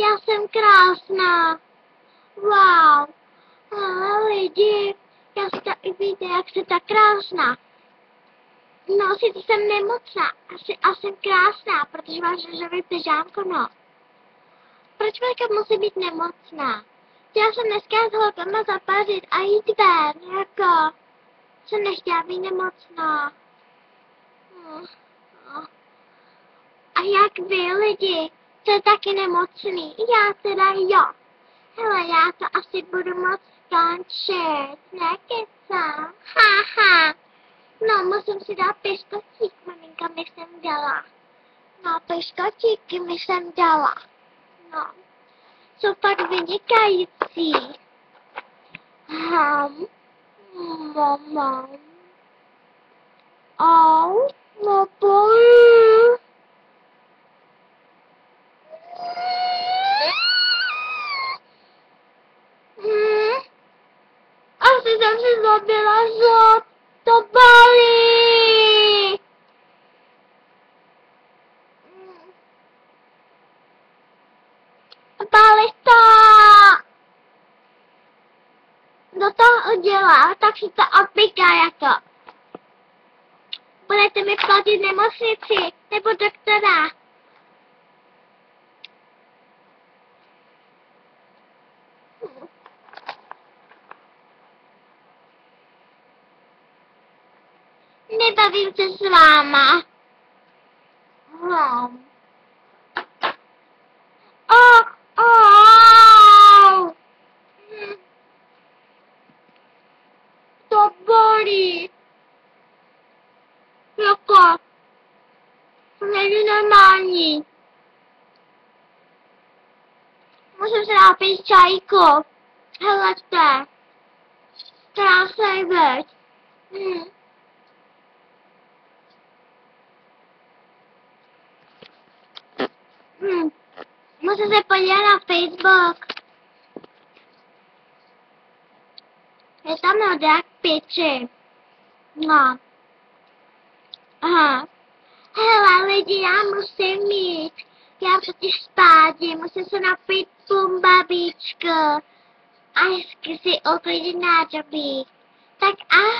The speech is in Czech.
Já jsem krásná. Wow. Ale lidi, já si to i víte, jak jsi tak krásná. No, sice jsem nemocná a jsem krásná, protože máš růžový pyžámko, no. Proč Majka musí být nemocná? Chtěla jsem dneska s holkama zapařit a jít ven, jako. Jsem nechtěla být nemocná. A jak vy lidi, jste taky nemocný? Já teda jo. Hele, já to asi budu moc skončit, nekecám. Haha. No, musím si dát piškotík, maminka mi sem dala. No, piškotíky mi sem dala. No, jsou fakt vynikající. Mama. Au, no bolí. Asi jsem si zabila zub. To bolí. Bolí to. Kdo to udělal, tak si to opíká jako. Budete mi platit nemocnici nebo doktora. Nebavím se s váma. To bolí. Jako. To není normální. Musím se napít čajku. Helejte. Krásnej věc. Musím se podívat na Facebook. Je tam modrák piči. No. Aha. Hele lidi, já musím jít. Já přeci spát, musím se napít pum babíčko. A hezky si uklidit nádobí. Tak ahoj.